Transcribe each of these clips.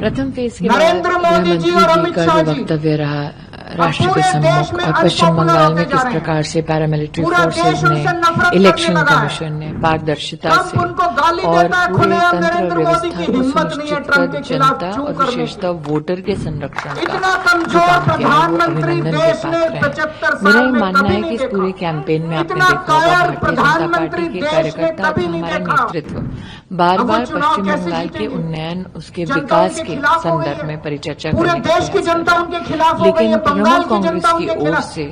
प्रथम फेज के बाद गृहमंत्री जी का जो वक्तव्य रहा राष्ट्र के सम्मुख और पश्चिम बंगाल में किस प्रकार से पैरामिलिट्री फोर्सेज ने, इलेक्शन कमीशन ने पारदर्शिता से और पूरे तंत्र व्यवस्था को सुनिश्चित कर जनता और विशेषतः वोटर के संरक्षण का जो काम किया है वो अभिनंदन के पात्र है। मेरा ये मानना है कि इस पूरे कैंपेन में आपने देखा होगा भारतीय जनता पार्टी के कार्यकर्ता और हमारा नेतृत्व बार बार पश्चिम बंगाल के उन्नयन, उसके विकास के संदर्भ में परिचर्चा करने का प्रयास करता है। लेकिन तृणमूल कांग्रेस की ओर से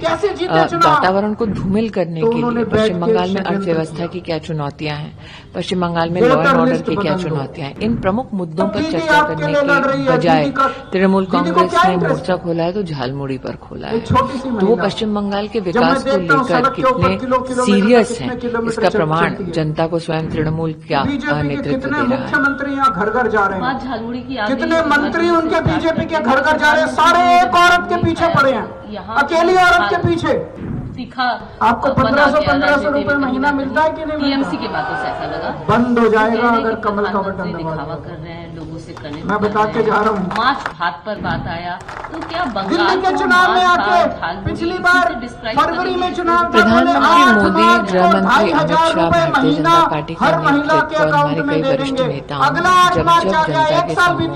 वातावरण को धूमिल करने के लिए पश्चिम बंगाल में अर्थव्यवस्था की क्या चुनौतियां हैं, पश्चिम बंगाल में लॉ एंड ऑर्डर की क्या चुनौतियां हैं, इन प्रमुख मुद्दों पर चर्चा करने के बजाय तृणमूल कांग्रेस ने मोर्चा खोला है तो झालमुड़ी पर खोला है। तो वो पश्चिम बंगाल के विकास को लेकर कितने सीरियस हैं इसका प्रमाण जनता को स्वयं तृणमूल क्या नेतृत्व दे रहा है। मुख्यमंत्री यहाँ घर घर जा रहे हैं, कितने मंत्री उनके बीजेपी के घर घर जा रहे हैं, सारे एक औरत के पीछे पड़े हैं, अकेली औरत के पीछे। आपको 1500 रुपए महीना मिलता है कि नहीं? टीएमसी की बातों से ऐसा लगा बंद हो जाएगा अगर कमल का बटन दिखावा कर रहे हैं लोगों से करने। मैं बता के जा रहा हूँ, मार्च भात पर बात आया तो क्या दिल्ली के चुनाव में आके पिछली बार फरवरी में चुनाव प्रधानमंत्री मोदी, गृह मंत्री अमित शाह, भारतीय जनता पार्टी का नेतृत्व और हमारे कई वरिष्ठ नेताओं ने जब जनता के सम्मुख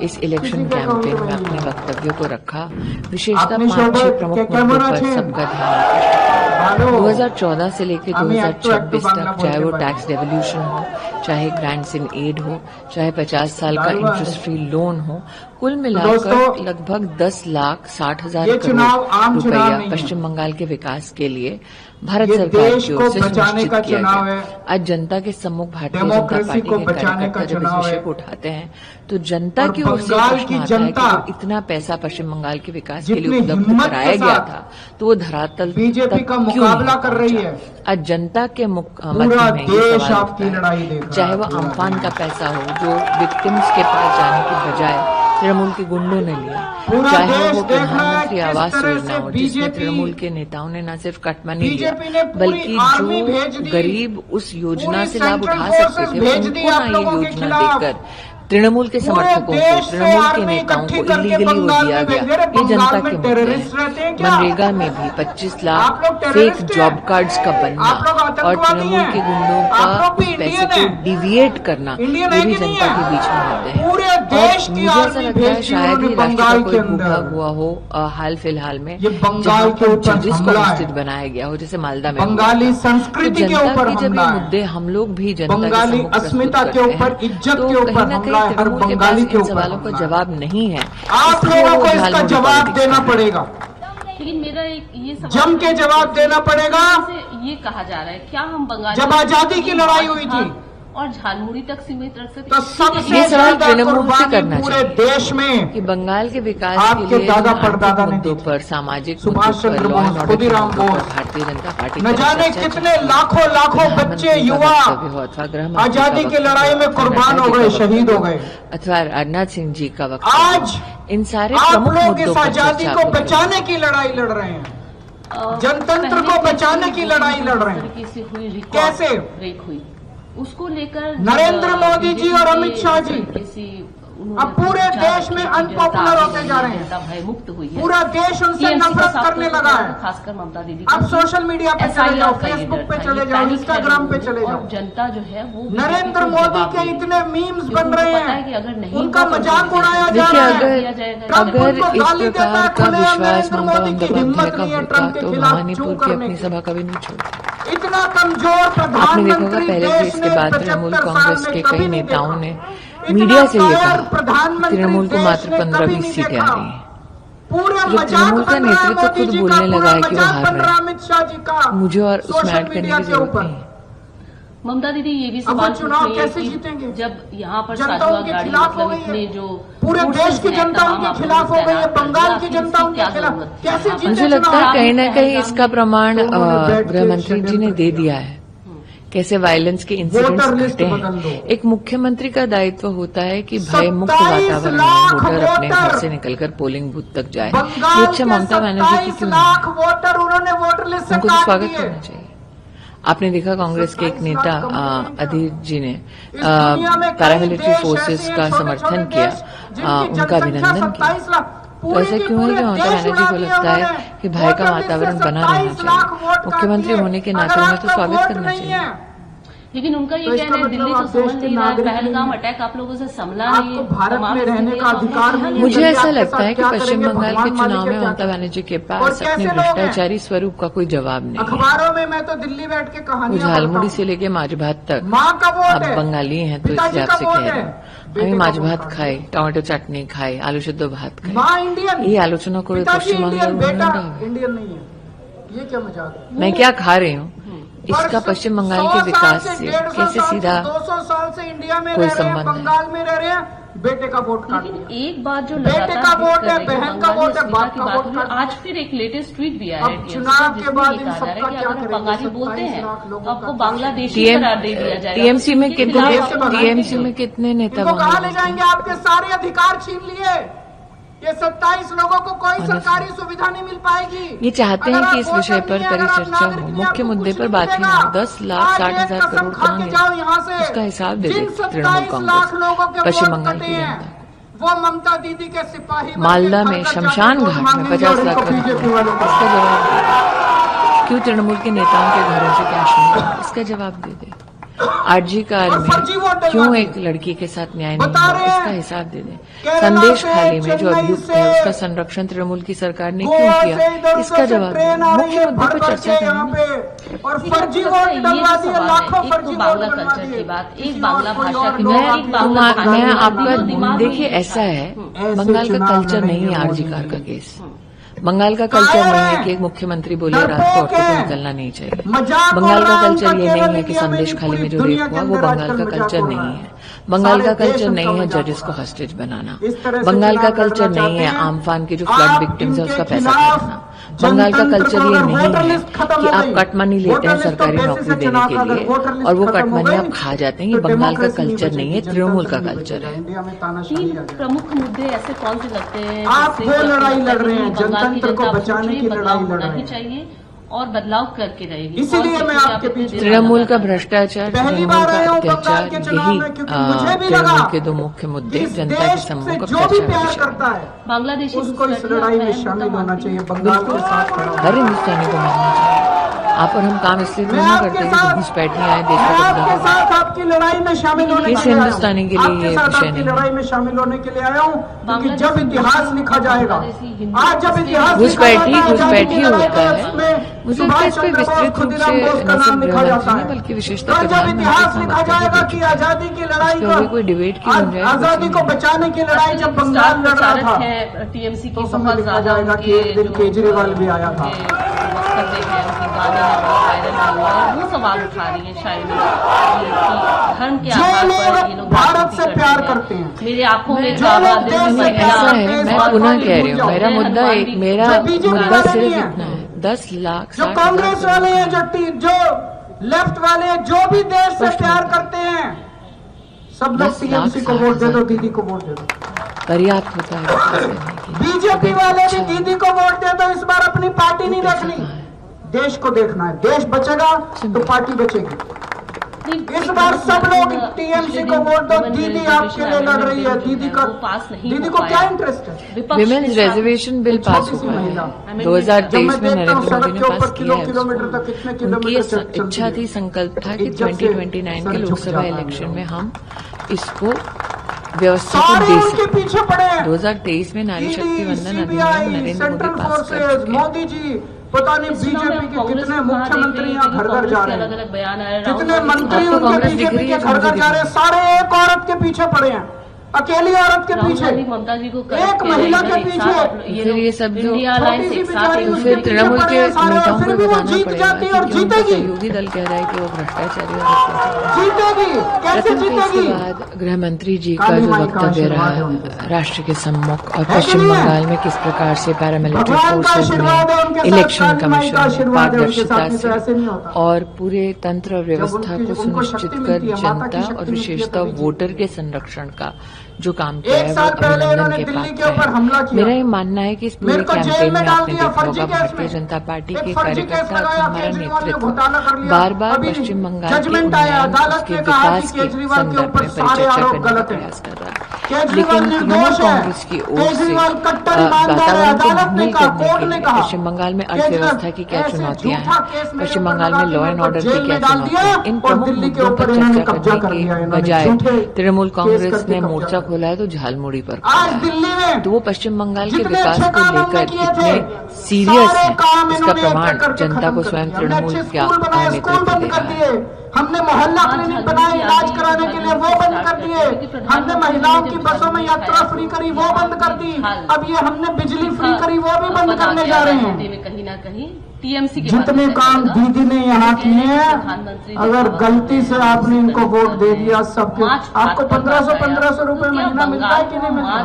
इस इलेक्शन कैंपेन में अपने वक्तव्यों को रखा, विशेषतः 5-6 प्रमुख मुद्दों पर सबका ध्यान 2014 से लेकर 2026 तक, चाहे वो टैक्स डेवल्यूशन हो, चाहे ग्रांट्स इन एड हो, चाहे 50 साल का इंटरेस्ट फ्री लोन हो, कुल मिलाकर लगभग 10,60,000 करोड़ रुपया पश्चिम बंगाल के विकास के लिए भारत सरकार की ओर से सुनिश्चित किया गया। आज जनता के सम्मुख भारतीय जनता पार्टी के कार्यकर्ता जब इस विषय को उठाते हैं तो जनता की ओर से प्रश्न आता है कि जब इतना पैसा पश्चिम बंगाल के विकास के लिए उपलब्ध कराया गया था तो वो धरातल बीजेपी का मुकाबला कर रही है। आज जनता के मध्य में ये सवाल उठता है, चाहे वो अम्फान का पैसा हो जो विक्टिम्स के पास जाने की बजाय तृणमूल के गुंडों ने लिया, चाहे वो प्रधानमंत्री आवास योजना हो जिसमें तृणमूल के नेताओं ने न सिर्फ कटमनी लिया बल्कि जो गरीब उस योजना से लाभ उठा सकते थे उनको ना ये योजना देकर तृणमूल के समर्थकों को, तृणमूल के नेताओं को इलीगली वो दिया गया। ये जनता के मुद्दे हैं। मनरेगा में भी 25 लाख फेक जॉब कार्ड्स का बनना और तृणमूल के गुंडों का उस पैसे को डिविएट करना, ये भी जनता के बीच में होते हैं। और मुझे ऐसा लगता है शायद ही राष्ट्र का कोई भूभाग हुआ हो हाल फिलहाल में जहाँ पर जजेस को निश्चित बनाया गया हो, जैसे मालदा में। बंगाली संस्कृति के ऊपर जब ये मुद्दे हम लोग भी जनता के सम्मुख अस्मिता के ऊपर, इज्जत के ऊपर हर बंगाली के सवालों का जवाब नहीं है, आप लोगों को इसका जवाब देना पड़ेगा। लेकिन मेरा ये सवाल जम के जवाब देना पड़ेगा। ये कहा जा रहा है क्या हम बंगाली जब आजादी की लड़ाई हुई थी और झालमुड़ी तक सीमित रख सकते तो सबसे सवाल तृणमूल से करना पूरे देश में कि बंगाल के विकास के लिए दादा परदादा मुद्दों पर, सामाजिक सुभाष चंद्र बोस, खुदीराम बोस, भारतीय जनता पार्टी न जाने कितने लाखों बच्चे युवा आजादी की लड़ाई में कुर्बान हो गए, शहीद हो गए, अथवा राजनाथ सिंह जी का वक्त। आज इन सारे आप लोग इस आजादी को बचाने की लड़ाई लड़ रहे हैं, जनतंत्र को बचाने की लड़ाई लड़ रहे हैं। कैसे हुई उसको लेकर नरेंद्र मोदी जी और अमित शाह जी अब पूरे देश में अनपॉपुलर होते जा रहे हैं, भय मुक्त हुई है, पूरा देश उनसे नफरत करने लगा है। खासकर ममता दीदी अब सोशल मीडिया पे चले जाओ, फेसबुक पे चले जाओ, इंस्टाग्राम पे चले जाओ, जनता जो है वो नरेंद्र मोदी के इतने मीम्स बन रहे हैं, उनका मजाक उड़ाया जा रहा है। अगर इस प्रकार का विश्वास ममता बंदोपाध्याय का होता तो भवानीपुर की अपनी सभा कभी नहीं छोड़ती। इतना कमजोर आपने देखा होगा पहले फेज के बाद तृणमूल कांग्रेस के कई नेताओं ने मीडिया से ये कहा तृणमूल को मात्र 15-20 सीटें आ रही हैं। जब तृणमूल का नेतृत्व खुद बोलने लगा है कि वो हार रहे हैं, मुझे और उसमें ऐड करने की जरूरत नहीं है। ममता दीदी ये भी सवाल चुनाव कैसे जीतेंगे जब यहाँ पर साजवा गाड़ी मतलब इतने जो पूरे देश की जनता उनके खिलाफ हो गई है, बंगाल की जनता उनके खिलाफ कैसे जीते? मुझे लगता है कहीं न कहीं इसका प्रमाण गृह मंत्री जी ने दे दिया है, कैसे वायलेंस के इंसिडेंट्स घटे हैं। एक मुख्यमंत्री का दायित्व होता है कि भय मुक्त वातावरण में वोटर अपने घर से निकलकर पोलिंग बूथ तक जाए। ये इच्छा ममता बनर्जी की क्यों नहीं? वोटर उन्होंने वोटर लिस्ट से उनको तो स्वागत करना चाहिए। आपने देखा कांग्रेस के एक नेता अधीर जी ने पैरामिलिट्री फोर्सेस का समर्थन किया, उनका अभिनंदन किया। तो ऐसा क्यों है कि ममता बनर्जी को लगता है कि भय का वातावरण बना रहना चाहिए? मुख्यमंत्री होने के नाते उन्हें तो स्वागत करना चाहिए। लेकिन उनका ये कहना है दिल्ली तो समझ नहीं रहा है, पहलगाम अटैक आप लोगों से संभला नहीं है, भारत में रहने का अधिकार नहीं। मुझे ऐसा लगता है कि पश्चिम बंगाल के चुनाव में ममता बनर्जी के पास अपने भ्रष्टाचारी स्वरूप का कोई जवाब नहीं है। अखबारों में मैं तो दिल्ली बैठ के कहानियां वो झालमुड़ी से लेके माछ भात तक आप बंगाली हैं तो इसलिए आपसे कह रहे हैं আমি মাছ ভাত খাই, টমেটো চাটনি খাই, আলু সেদ্ধ ভাত খাই, এই আলোচনা করে পশ্চিমবঙ্গের উন্নয়নটা হবে। इंडियन नहीं है, ये क्या मजाक है? मैं क्या खा रही हूँ, इसका पश्चिम बंगाल के विकास से कैसे सीधा 200 साल से इंडिया में कोई रह रहे हैं, संबंध है? बंगाल में रह रहे हैं, बेटे का वोट काट दिया। एक बात जो बेटे का वोट है, बहन का वोट है, बाप का वोट है। आज फिर एक लेटेस्ट ट्वीट भी आया है चुनाव के बाद इन जिसमें सबका कहा जा क्या रहा है कि अगर आप बंगाली बोलते हैं तो आपको बांग्लादेशी करार दे दिया जाएगा। टीएमसी में कितने नेता इनको कहाँ ले जाएंगे? आपके सारे अधिकार छीन लिए। ये 27 लोगों को कोई सरकारी सुविधा नहीं मिल पाएगी। ये चाहते हैं कि इस विषय पर कड़ी चर्चा हो, मुख्य मुद्दे पर बात ही हो। 10,60,000 करोड़ कहाँ गए, उसका हिसाब दे दे तृणमूल कांग्रेस, पश्चिम बंगाल की जनता। वो ममता दीदी के सिपाही मालदा में शमशान घाट में 50 लाख करोड़, इसका जवाब दे। क्यों तृणमूल के नेताओं के घरों से कैश नहीं, इसका जवाब दे दे। आरजी कार में क्यों एक लड़की के साथ न्याय नहीं हुआ, इसका हिसाब दे दे। संदेश खाली में जो अभियुक्त है उसका संरक्षण तृणमूल की सरकार ने क्यों किया, इसका जवाब दे। मुख्य मुद्दे पर चर्चा करें। और फर्जी वोट डलवा दिए, लाखों फर्जी वोट बांग्ला कल्चर की बात, एक बांग्ला भाषा की बात, मैं आपका देखिए ऐसा है, बंगाल का कल्चर नहीं है आरजी कार का केस। बंगाल का कल्चर नहीं है कि एक मुख्यमंत्री बोले रात को औरतों को निकलना नहीं चाहिए। बंगाल का कल्चर ये नहीं है कि संदेश खाली में जो रेप हुआ वो बंगाल का कल्चर नहीं है। बंगाल का कल्चर नहीं है जजेस को हॉस्टेज बनाना। बंगाल का कल्चर नहीं है आमफान के जो फ्लड विक्टिम्स है उसका पैसा खाना। बंगाल का कल्चर ये नहीं है कि आप कट मनी लेते हैं सरकारी नौकरी देने के लिए और वो कट मनी आप खा जाते हैं। ये बंगाल का कल्चर नहीं है, तृणमूल का कल्चर है। प्रमुख मुद्दे ऐसे कौन से लगते हैं आप वो लड़ाई लड़ रहे हैं, जनतंत्र को बचाने की लड़ाई लड़ रहे हैं चाहिए और बदलाव करके रहेगी। इसीलिए मैं आपके पीछे तृणमूल का भ्रष्टाचार, तृणमूल का अत्याचार, यही तृणमूल के दो मुख्य मुद्दे जनता के सम्मुख जो भी प्यार करता है बांग्लादेश उसको इस लड़ाई में शामिल होना चाहिए। बंगाल के साथ हर हिंदुस्तानी को मानना चाहिए। आप और हम काम इसलिए नहीं करते हैं कि घुसपैठियां आए देश को आपके साथ आपकी लड़ाई में शामिल होने किस हिंदुस्तानी के लिए ये विषय नहीं, लड़ाई में शामिल होने के लिए आया हूँ क्योंकि जब इतिहास लिखा जाएगा, आज जब इतिहास घुसपैठी होता है, मुझे लगता है इस पर विस्तृत रूप से न सिर्फ गृहमंत्री ने बल्कि विशेषतः इतिहास लिखा जाएगा कि आजादी की लड़ाई को, कोई डिबेट की आजादी को बचाने की लड़ाई जब बंगाल लड़ रहा था टीएमसी तो समझ आ जाएगा कि एक दिन केजरीवाल भी आया था। वो सवाल उठा रही है शायद धर्म के आधार पर ये लोग भारत से प्यार करते हैं। मेरे आंखों में ऐसा है, मैं पुनः कह रही हूँ, मेरा मुद्दा सिर्फ इतना है, 10 लाख जो कांग्रेस वाले हैं, जो लेफ्ट वाले हैं, जो भी देश से प्यार करते हैं, सब लोग टीएमसी को वोट दे दो, दीदी को वोट दे दो। पर्याप्त होता है। बीजेपी वाले भी दीदी को वोट दे दो, इस बार अपनी पार्टी नहीं देखनी, देश को देखना है। देश बचेगा तो पार्टी बचेगी। इस बार सब लोग टीएमसी को वोट दो, दीदी आपके लिए लड़ रही है। दीदी को क्या इंटरेस्ट है? विमेन्स रिजर्वेशन बिल पास हुआ है 2023 में, नरेंद्र मोदी ने पास किया है। उनकी इच्छा थी, संकल्प था कि 2029 के लोकसभा इलेक्शन में हम इसको व्यवस्था को दे सकें। 2023 में नारी शक्ति वंदन अधिनियम नरेंद्र मोदी पास कर चुके। मोदी जी पता नहीं बीजेपी के कितने मुख्यमंत्री यहाँ घर घर जा रहे हैं, अलग-अलग बयान आ रहे हैं, कितने मंत्री उनके बीजेपी के घर घर जा रहे हैं, सारे एक औरत के पीछे पड़े हैं, अकेली औरत के पीछे, ममता जी को एक महिला के पीछे। फिर ये सब जो फिर तृणमूल के नेताओं को बताना पड़ेगा और जीतेगी। सहयोगी दल कह रहा है कि वो भ्रष्टाचारी और जीतेगी, कैसे जीतेगी? इसके बाद गृह मंत्री जी का जो वक्तव्य रहा राष्ट्र के सम्मुख और पश्चिम बंगाल में किस प्रकार से पैरामिलिट्री फोर्सेज में इलेक्शन कमीशन पारदर्शिता से और पूरे तंत्र और व्यवस्था को सुनिश्चित कर जनता और विशेषतः वोटर के संरक्षण का जो काम किया है एक वो साल पहले अभिनंदन इन्होंने के दिल्ली के पात्र ऊपर है। हमला किया। मेरा ये मानना है कि इस पूरे मेरे को जेल कैंपेन में में डाल आपने दिया देखा फर्जी होगा केस भारतीय में। जनता पार्टी एक के फर्जी केस कार्यकर्ता लगाया, हमारा केजरीवाल ने नेतृत्व घोटाला कर लिया। बार बार अभी पश्चिम बंगाल के जजमेंट आया, उन्नयन अदालत उसके ने कहा कि विकास के केजरीवाल के संदर्भ ऊपर में सारे परिचर्चा आरोप करने का गलत है। प्रयास कर रहा है। केजरीवाल लेकिन तृणमूल निर्दोष है। कांग्रेस की ओर से केजरीवाल कट्टर ईमानदार है। वातावरण को अदालत ने धूमिल कहा, करने कोर्ट के ने लिए कहा। पश्चिम बंगाल में अर्थव्यवस्था की क्या ऐसे चुनौतियां झूठा केस हैं, मेरे पश्चिम ऊपर बंगाल लगा में के लॉ मेरे एंड को ऑर्डर जेल की क्या में डाल चुनौतियां दिया हैं, इन और प्रमुख दिल्ली के मुद्दों ऊपर पर इन्होंने चर्चा कब्जा कर करने लिया। के इन्होंने बजाय झूठे तृणमूल कांग्रेस करके ने कब्जा मोर्चा किया। खोला है तो झालमुड़ी पर आज खोला है। दिल्ली में तो वो पश्चिम बंगाल के जितने विकास अच्छे को काम हमने लेकर किए कितने थे, सीरियस सारे हैं काम इसका इन्होंने प्रमाण एक-एक करके जनता को खत्म कर स्वयं दिया। हमने तृणमूल अच्छे क्या स्कूल बनाए, स्कूल नेतृत्व बंद दे कर रहा दिए। है। हमने मोहल्ला क्लिनिक बनाए, इलाज कराने के लिए वो बंद कर दिए। हमने महिलाओं की बसों में यात्रा फ्री करी, वो बंद कर दी। अब ये हमने बिजली फ्री करी, वो भी बंद करने जा रहे हैं। कहीं ना कहीं टीएमसी के जितने काम दीदी ने यहाँ किए हैं, अगर गलती से आपने इनको वोट दे दिया, सबके आपको 1500 रुपए महीना मिलता है कि नहीं मिलता?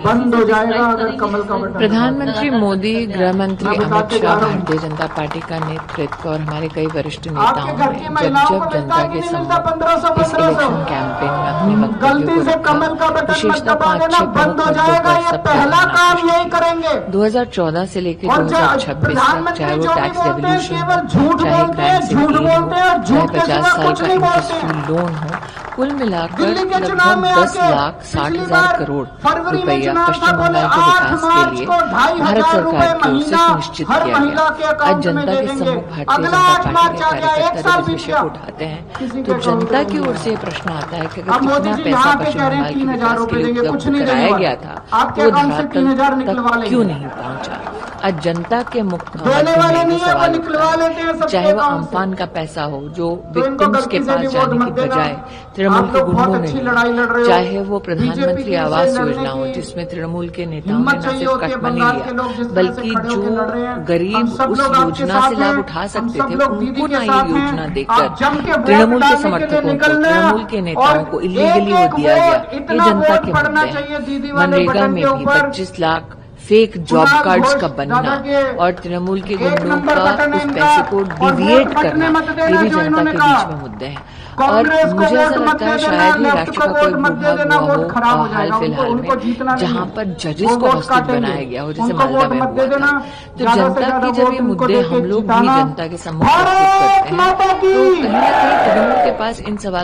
बंद हो जाएगा अगर कमल का बटन। प्रधानमंत्री मोदी, गृह मंत्री अमित शाह, भारतीय जनता पार्टी का नेतृत्व और हमारे कई वरिष्ठ नेताओं आपके घर की ने महिलाओं जब को जब मिलता जनता है कि के नहीं मिलता? सम्मुख 1500 इस इलेक्शन कैंपेन में अपने वक्तव्यों गलती को से कमल का रखा, बटन मत विशेषतः दबा देना, 5-6 बंद हो प्रमुख जाएगा। मुद्दों ये पर पहला सबका काम ध्यान यही करेंगे। 2014 से लेकर और 2026 तक, चाहे वो टैक्स रेवोल्यूशन हो, केवल झूठ चाहे बोलते हैं, ग्रांड झूठ सिटी बोलते हैं हो, और चाहे झूठ के 50 सिवा साल कुछ का नहीं बोलते इंटरेस्ट हैं। फ्री लोन हो, कुल मिलाकर दिल्ली के चुनाव में लगभग 10 आके लाख 60 पिछली हजार बार करोड़ फरवरी में रुपया चुनाव था, पश्चिम बोले बंगाल के 8 विकास मार्च के लिए को 2,500 भारत रुपए सरकार की ओर से महीना सुनिश्चित हर किया महिला गया। के आज अकाउंट में जनता दे के देंगे। सम्मुख भारतीय अगला जनता 8 पार्टी मार्च के आ गया, एक कार्यकर्ता साल जब इस बीत विषय गया। को उठाते हैं किसी तो के जनता अकाउंट की में ओर नहीं से ये प्रश्न आता है कि अब अगर मोदी कितना जी पैसा यहाँ पे पश्चिम कह रहे हैं बंगाल के 3,000 विकास के रुपए लिए देंगे, कुछ उपलब्ध नहीं देने कराया वाले। गया था, आपके वो अकाउंट से 3,000 धरातल निकलवा तक लेंगे। क्यों नहीं पहुंचा? आज जनता के मुख देने वाले नहीं है, वो सवाल निकलवा उठता लेते हैं है, सबके चाहे वो अकाउंट से। अम्फान का पैसा हो जो तो इनको विक्टिम्स के गलती से भी पास वोट जाने मत की देना। बजाय तृणमूल आप के लोग बहुत गुंडों अच्छी ने, लड़ाई लड़ रहे हो। चाहे वो बीजेपी प्रधानमंत्री की आवास से लड़ने योजना हो की जिसमें तृणमूल के नेताओं ने हिम्मत न चाहिए सिर्फ होती है। कट नहीं बंगाल के लोग लिया जिस तरह से बल्कि खड़े होके लड़ रहे जो हैं, हम गरीब सब उस लोग आपके योजना साथ से लाभ हैं। उठा हम सकते सब थे लोग दीदी उनको के ना ये साथ हैं। योजना आप देखकर जम के वोट तृणमूल के डालने के लिए समर्थकों को, निकलना है तृणमूल के नेताओं को और इलीगली वो एक-एक दिया वोट, गया। ये इतना जनता वोट के पड़ना मुद्दे चाहिए दीदी हैं। वाले मनरेगा बटन में के भी ऊपर। 25 लाख फेक जॉब चुनाव कार्ड्स का घोष बनना दादा के और तृणमूल के एक गुंडों नंबर का बटन है उस इनका पैसे को और वोट डिविएट बटने करना, मत देना ये भी जो जनता इन्होंने के कहा। बीच में मुद्दे हैं। और कांग्रेस को मुझे वोट ऐसा मत लगता है दे देना, शायद ही लेफ्ट राष्ट्र को का कोई वोट मत दे भूभाग देना, हुआ वोट खराब हो हो हाल जाएगा। फिलहाल उनको जीतना में नहीं जहाँ है। पर जजेस वो को वोट हॉस्टेज काटेंगे। बनाया गया हो, जैसे उनको मालदा वोट में मत हुआ दे देना। था। तो ज्यादा से जनता ज्यादा की जब वोट ये उनको मुद्दे देके हम लोग भी जिताना। जनता के सम्मुख प्रस्तुत करते हैं भारत माता की। तो कहीं ना कहीं तृणमूल के पास इन सवालों